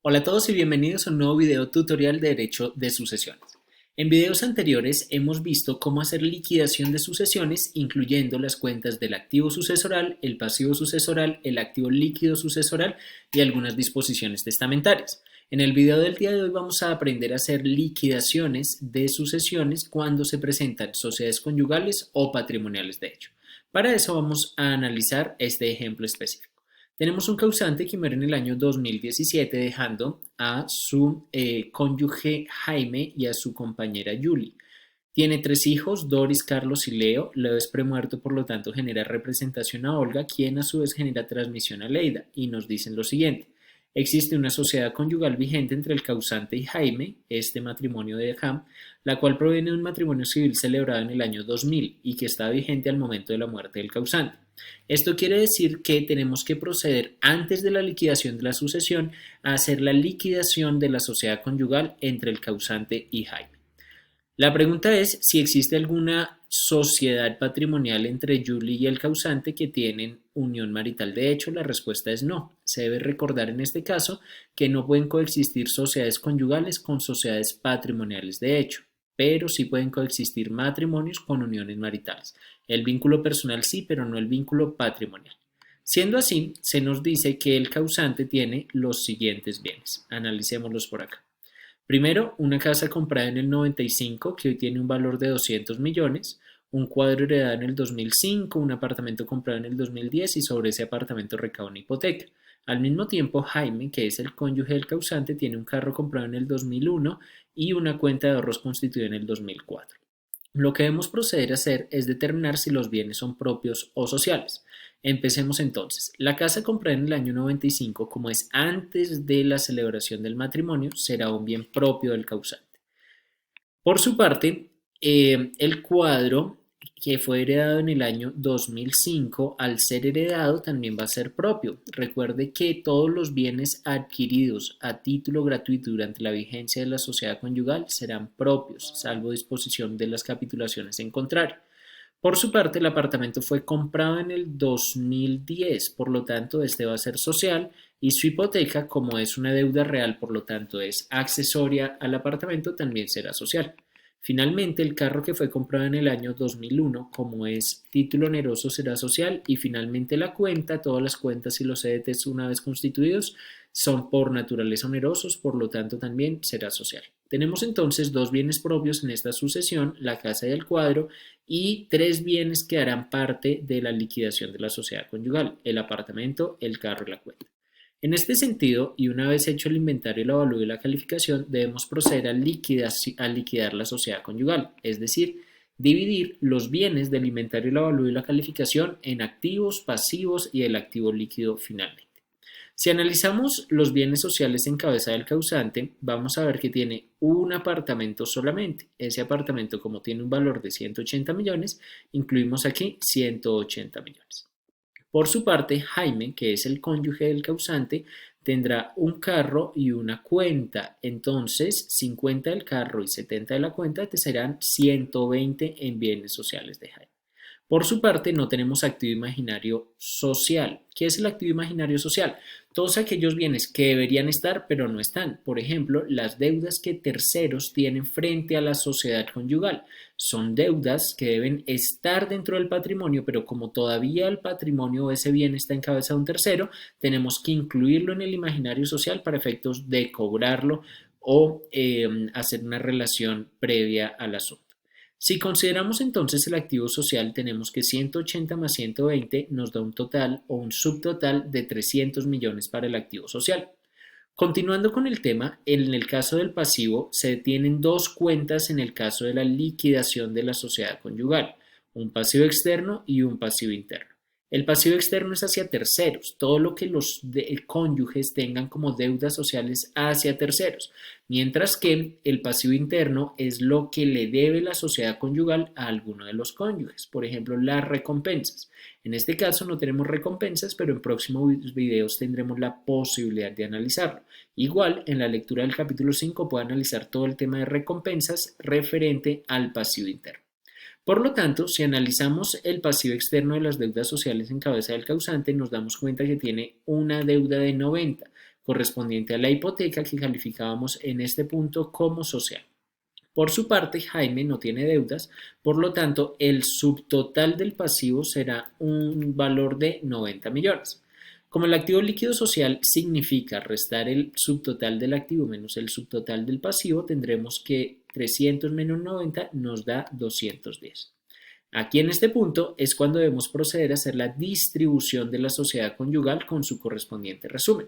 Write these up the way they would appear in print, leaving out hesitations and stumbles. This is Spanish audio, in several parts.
Hola a todos y bienvenidos a un nuevo video tutorial de Derecho de Sucesiones. En videos anteriores hemos visto cómo hacer liquidación de sucesiones, incluyendo las cuentas del activo sucesoral, el pasivo sucesoral, el activo líquido sucesoral y algunas disposiciones testamentarias. En el video del día de hoy vamos a aprender a hacer liquidaciones de sucesiones cuando se presentan sociedades conyugales o patrimoniales de hecho. Para eso vamos a analizar este ejemplo específico. Tenemos un causante que muere en el año 2017 dejando a su cónyuge Jaime y a su compañera Julie. Tiene tres hijos, Doris, Carlos y Leo. Leo es premuerto, por lo tanto genera representación a Olga, quien a su vez genera transmisión a Leida. Y nos dicen lo siguiente. Existe una sociedad conyugal vigente entre el causante y Jaime, este matrimonio de Ham, la cual proviene de un matrimonio civil celebrado en el año 2000 y que está vigente al momento de la muerte del causante. Esto quiere decir que tenemos que proceder antes de la liquidación de la sucesión a hacer la liquidación de la sociedad conyugal entre el causante y Jaime. La pregunta es si existe alguna sociedad patrimonial entre Julie y el causante que tienen unión marital. De hecho, la respuesta es no. Se debe recordar en este caso que no pueden coexistir sociedades conyugales con sociedades patrimoniales de hecho, pero sí pueden coexistir matrimonios con uniones maritales. El vínculo personal sí, pero no el vínculo patrimonial. Siendo así, se nos dice que el causante tiene los siguientes bienes. Analicémoslos por acá. Primero, una casa comprada en el 95 que hoy tiene un valor de 200 millones, un cuadro heredado en el 2005, un apartamento comprado en el 2010 y sobre ese apartamento recae una hipoteca. Al mismo tiempo, Jaime, que es el cónyuge del causante, tiene un carro comprado en el 2001 y una cuenta de ahorros constituida en el 2004. Lo que debemos proceder a hacer es determinar si los bienes son propios o sociales. Empecemos entonces. La casa comprada en el año 95, como es antes de la celebración del matrimonio, será un bien propio del causante. Por su parte, el cuadro que fue heredado en el año 2005, al ser heredado también va a ser propio. Recuerde que todos los bienes adquiridos a título gratuito durante la vigencia de la sociedad conyugal serán propios, salvo disposición de las capitulaciones en contrario. Por su parte, el apartamento fue comprado en el 2010, por lo tanto, este va a ser social y su hipoteca, como es una deuda real, por lo tanto es accesoria al apartamento, también será social. Finalmente, el carro que fue comprado en el año 2001, como es título oneroso, será social y finalmente la cuenta, todas las cuentas y los CDTs una vez constituidos son por naturaleza onerosos, por lo tanto también será social. Tenemos entonces dos bienes propios en esta sucesión, la casa y el cuadro, y tres bienes que harán parte de la liquidación de la sociedad conyugal, el apartamento, el carro y la cuenta. En este sentido, y una vez hecho el inventario, el avalúo y la calificación, debemos proceder a liquidar la sociedad conyugal, es decir, dividir los bienes del inventario, el avalúo y la calificación en activos, pasivos y el activo líquido finalmente. Si analizamos los bienes sociales en cabeza del causante, vamos a ver que tiene un apartamento solamente. Ese apartamento, como tiene un valor de 180 millones, incluimos aquí 180 millones. Por su parte, Jaime, que es el cónyuge del causante, tendrá un carro y una cuenta. Entonces, 50 del carro y 70 de la cuenta te serán 120 en bienes sociales de Jaime. Por su parte, no tenemos activo imaginario social. ¿Qué es el activo imaginario social? Todos aquellos bienes que deberían estar pero no están. Por ejemplo, las deudas que terceros tienen frente a la sociedad conyugal. Son deudas que deben estar dentro del patrimonio, pero como todavía el patrimonio o ese bien está en cabeza de un tercero, tenemos que incluirlo en el imaginario social para efectos de cobrarlo o hacer una relación previa al asunto. Si consideramos entonces el activo social, tenemos que 180 más 120 nos da un total o un subtotal de 300 millones para el activo social. Continuando con el tema, en el caso del pasivo se tienen dos cuentas en el caso de la liquidación de la sociedad conyugal, un pasivo externo y un pasivo interno. El pasivo externo es hacia terceros, todo lo que los cónyuges tengan como deudas sociales hacia terceros, mientras que el pasivo interno es lo que le debe la sociedad conyugal a alguno de los cónyuges, por ejemplo, las recompensas. En este caso no tenemos recompensas, pero en próximos videos tendremos la posibilidad de analizarlo. Igual, en la lectura del capítulo 5 puedo analizar todo el tema de recompensas referente al pasivo interno. Por lo tanto, si analizamos el pasivo externo de las deudas sociales en cabeza del causante, nos damos cuenta que tiene una deuda de 90, correspondiente a la hipoteca que calificábamos en este punto como social. Por su parte, Jaime no tiene deudas, por lo tanto, el subtotal del pasivo será un valor de 90 millones. Como el activo líquido social significa restar el subtotal del activo menos el subtotal del pasivo, tendremos que 300 menos 90 nos da 210. Aquí en este punto es cuando debemos proceder a hacer la distribución de la sociedad conyugal con su correspondiente resumen.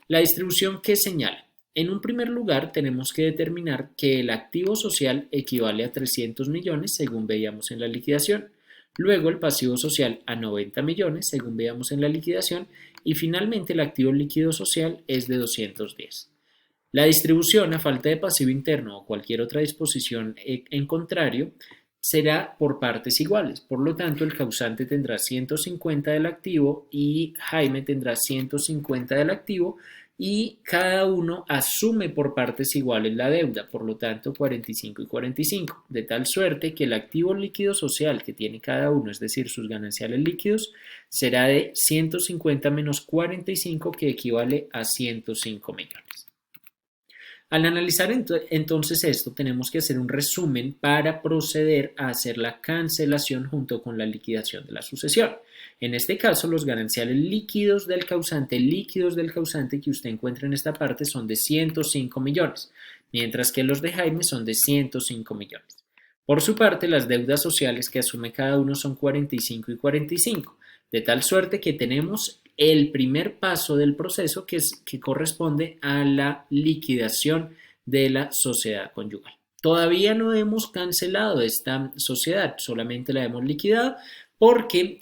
La distribución que señala. En un primer lugar, tenemos que determinar que el activo social equivale a 300 millones, según veíamos en la liquidación. Luego, el pasivo social a 90 millones, según veíamos en la liquidación. Y finalmente, el activo líquido social es de 210. La distribución, a falta de pasivo interno o cualquier otra disposición en contrario, será por partes iguales. Por lo tanto, el causante tendrá 150 del activo y Jaime tendrá 150 del activo, y cada uno asume por partes iguales la deuda, por lo tanto 45 y 45, de tal suerte que el activo líquido social que tiene cada uno, es decir, sus gananciales líquidos, será de 150 menos 45, que equivale a 105 millones. Al analizar entonces esto, tenemos que hacer un resumen para proceder a hacer la cancelación junto con la liquidación de la sucesión. En este caso, los gananciales líquidos del causante que usted encuentra en esta parte son de 105 millones, mientras que los de Jaime son de 105 millones. Por su parte, las deudas sociales que asume cada uno son 45 y 45, de tal suerte que tenemos el primer paso del proceso que corresponde a la liquidación de la sociedad conyugal. Todavía no hemos cancelado esta sociedad, solamente la hemos liquidado porque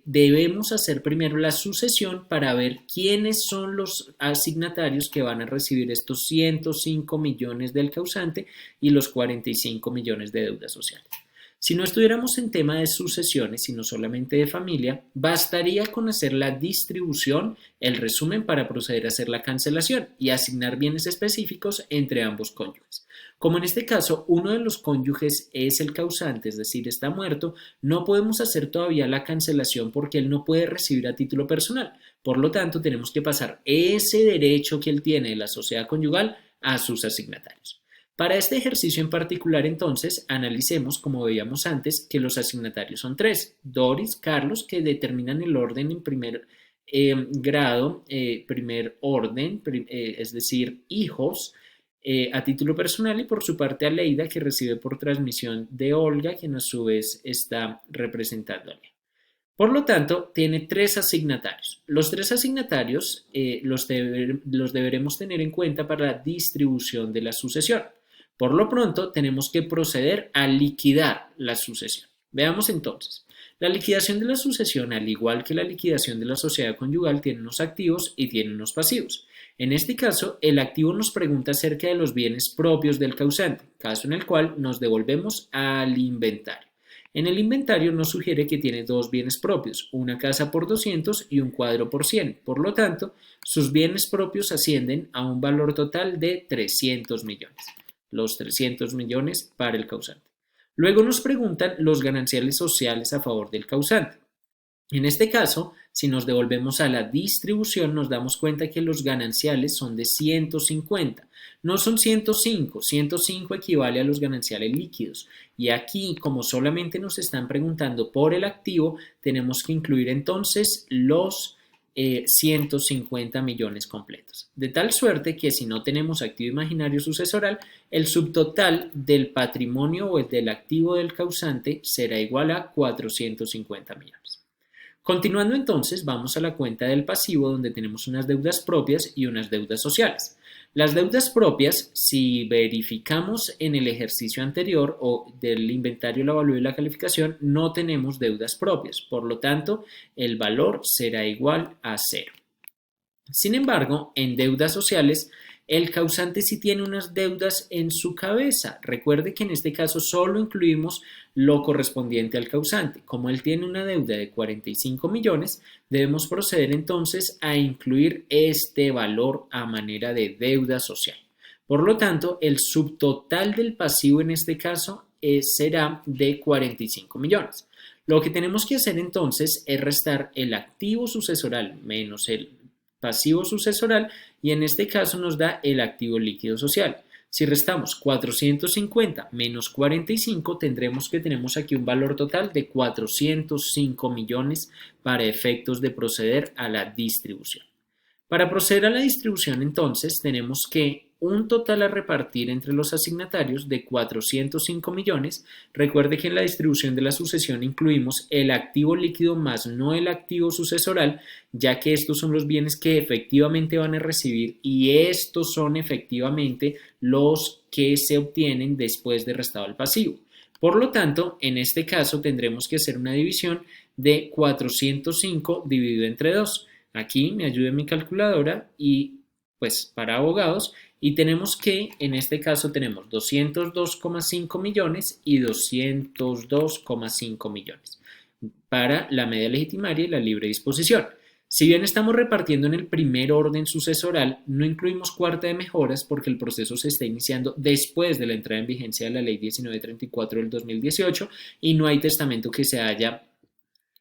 debemos hacer primero la sucesión para ver quiénes son los asignatarios que van a recibir estos 105 millones del causante y los 45 millones de deudas sociales. Si no estuviéramos en tema de sucesiones, sino solamente de familia, bastaría con hacer la distribución, el resumen para proceder a hacer la cancelación y asignar bienes específicos entre ambos cónyuges. Como en este caso uno de los cónyuges es el causante, es decir, está muerto, no podemos hacer todavía la cancelación porque él no puede recibir a título personal. Por lo tanto, tenemos que pasar ese derecho que él tiene de la sociedad conyugal a sus asignatarios. Para este ejercicio en particular, entonces, analicemos, como veíamos antes, que los asignatarios son tres: Doris, Carlos, que determinan el orden en primer grado, primer orden, es decir, hijos, a título personal, y por su parte Aleida, que recibe por transmisión de Olga, quien a su vez está representando a Aleida. Por lo tanto, tiene tres asignatarios. Los tres asignatarios los deberemos tener en cuenta para la distribución de la sucesión. Por lo pronto, tenemos que proceder a liquidar la sucesión. Veamos entonces. La liquidación de la sucesión, al igual que la liquidación de la sociedad conyugal, tiene unos activos y tiene unos pasivos. En este caso, el activo nos pregunta acerca de los bienes propios del causante, caso en el cual nos devolvemos al inventario. En el inventario nos sugiere que tiene dos bienes propios, una casa por 200 y un cuadro por 100. Por lo tanto, sus bienes propios ascienden a un valor total de 300 millones. Los 300 millones para el causante. Luego nos preguntan los gananciales sociales a favor del causante. En este caso, si nos devolvemos a la distribución, nos damos cuenta que los gananciales son de 150. No son 105, 105 equivale a los gananciales líquidos. Y aquí, como solamente nos están preguntando por el activo, tenemos que incluir entonces los 150 millones completos. De tal suerte que si no tenemos activo imaginario sucesoral, el subtotal del patrimonio o el del activo del causante será igual a 450 millones. Continuando entonces, vamos a la cuenta del pasivo, donde tenemos unas deudas propias y unas deudas sociales. Las deudas propias, si verificamos en el ejercicio anterior o del inventario, la evaluación y la calificación, no tenemos deudas propias. Por lo tanto, el valor será igual a 0. Sin embargo, en deudas sociales, el causante sí tiene unas deudas en su cabeza. Recuerde que en este caso solo incluimos lo correspondiente al causante. Como él tiene una deuda de 45 millones, debemos proceder entonces a incluir este valor a manera de deuda social. Por lo tanto, el subtotal del pasivo en este caso será de 45 millones. Lo que tenemos que hacer entonces es restar el activo sucesoral menos el pasivo sucesoral y en este caso nos da el activo líquido social. Si restamos 450 menos 45, tendremos que tenemos aquí un valor total de 405 millones para efectos de proceder a la distribución. Para proceder a la distribución, entonces, tenemos que un total a repartir entre los asignatarios de 405 millones. Recuerde que en la distribución de la sucesión incluimos el activo líquido más no el activo sucesoral, ya que estos son los bienes que efectivamente van a recibir y estos son efectivamente los que se obtienen después de restado el pasivo. Por lo tanto, en este caso tendremos que hacer una división de 405 dividido entre 2. Aquí me ayuda mi calculadora y pues para abogados y tenemos que en este caso tenemos 202,5 millones y 202,5 millones para la media legitimaria y la libre disposición. Si bien estamos repartiendo en el primer orden sucesoral, no incluimos cuarta de mejoras porque el proceso se está iniciando después de la entrada en vigencia de la Ley 1934 del 2018 y no hay testamento que se haya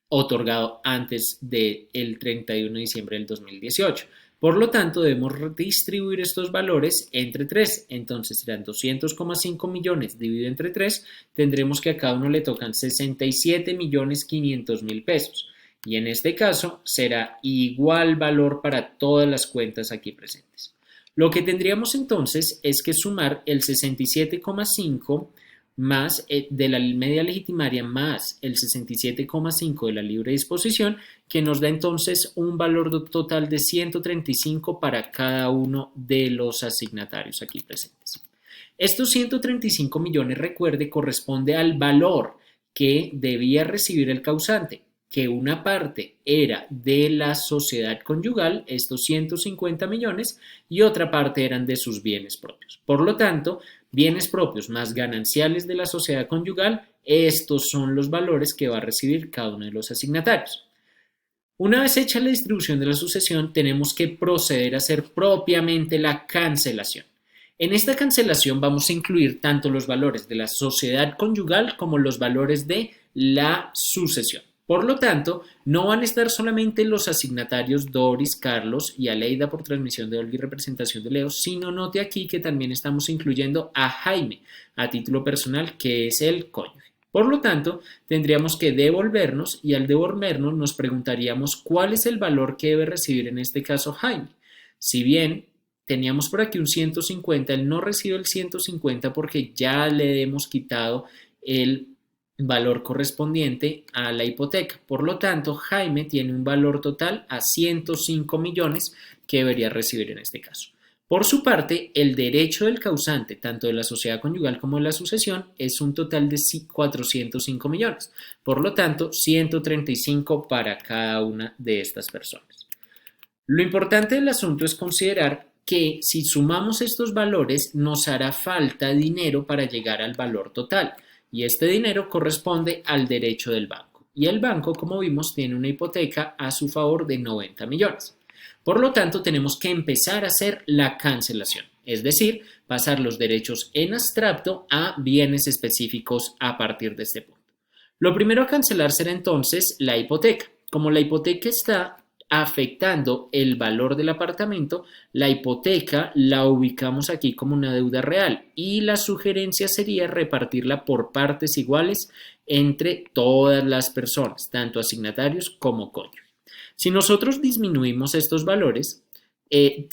otorgado antes del 31 de diciembre del 2018. Por lo tanto, debemos distribuir estos valores entre 3. Entonces serán 200,5 millones dividido entre 3. Tendremos que a cada uno le tocan 67.500.000 pesos. Y en este caso será igual valor para todas las cuentas aquí presentes. Lo que tendríamos entonces es que sumar el 67,5 más de la media legitimaria más el 67,5 de la libre disposición, que nos da entonces un valor total de 135 para cada uno de los asignatarios aquí presentes. Estos 135 millones, recuerde, corresponde al valor que debía recibir el causante, que una parte era de la sociedad conyugal, estos 150 millones, y otra parte eran de sus bienes propios. Por lo tanto, bienes propios más gananciales de la sociedad conyugal, estos son los valores que va a recibir cada uno de los asignatarios. Una vez hecha la distribución de la sucesión, tenemos que proceder a hacer propiamente la cancelación. En esta cancelación vamos a incluir tanto los valores de la sociedad conyugal como los valores de la sucesión. Por lo tanto, no van a estar solamente los asignatarios Doris, Carlos y Aleida por transmisión de Olga y representación de Leo, sino note aquí que también estamos incluyendo a Jaime a título personal, que es el cónyuge. Por lo tanto, tendríamos que devolvernos y al devolvernos nos preguntaríamos cuál es el valor que debe recibir en este caso Jaime. Si bien teníamos por aquí un 150, él no recibe el 150 porque ya le hemos quitado el valor correspondiente a la hipoteca. Por lo tanto, Jaime tiene un valor total a 105 millones que debería recibir en este caso. Por su parte, el derecho del causante, tanto de la sociedad conyugal como de la sucesión, es un total de 405 millones. Por lo tanto, 135 para cada una de estas personas. Lo importante del asunto es considerar que si sumamos estos valores, nos hará falta dinero para llegar al valor total. Y este dinero corresponde al derecho del banco. Y el banco, como vimos, tiene una hipoteca a su favor de 90 millones. Por lo tanto, tenemos que empezar a hacer la cancelación, es decir, pasar los derechos en abstracto a bienes específicos a partir de este punto. Lo primero a cancelar será entonces la hipoteca. Como la hipoteca está afectando el valor del apartamento, la hipoteca la ubicamos aquí como una deuda real y la sugerencia sería repartirla por partes iguales entre todas las personas, tanto asignatarios como cónyuge. Si nosotros disminuimos estos valores,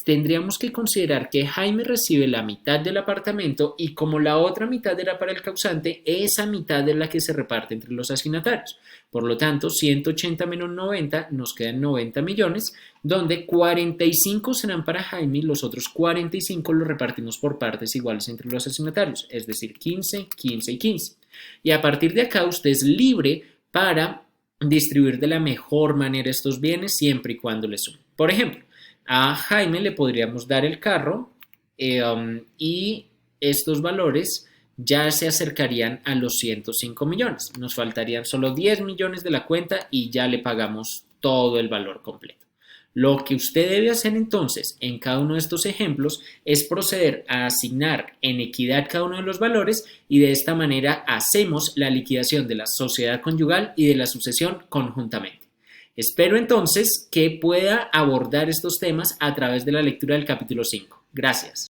tendríamos que considerar que Jaime recibe la mitad del apartamento y como la otra mitad era para el causante, esa mitad es la que se reparte entre los asignatarios. Por lo tanto, 180 menos 90 nos quedan 90 millones, donde 45 serán para Jaime y los otros 45 los repartimos por partes iguales entre los asignatarios, es decir, 15, 15 y 15. Y a partir de acá usted es libre para distribuir de la mejor manera estos bienes siempre y cuando le sumen. Por ejemplo, a Jaime le podríamos dar el carro y estos valores ya se acercarían a los 105 millones. Nos faltarían solo 10 millones de la cuenta y ya le pagamos todo el valor completo. Lo que usted debe hacer entonces en cada uno de estos ejemplos es proceder a asignar en equidad cada uno de los valores y de esta manera hacemos la liquidación de la sociedad conyugal y de la sucesión conjuntamente. Espero entonces que pueda abordar estos temas a través de la lectura del capítulo 5. Gracias.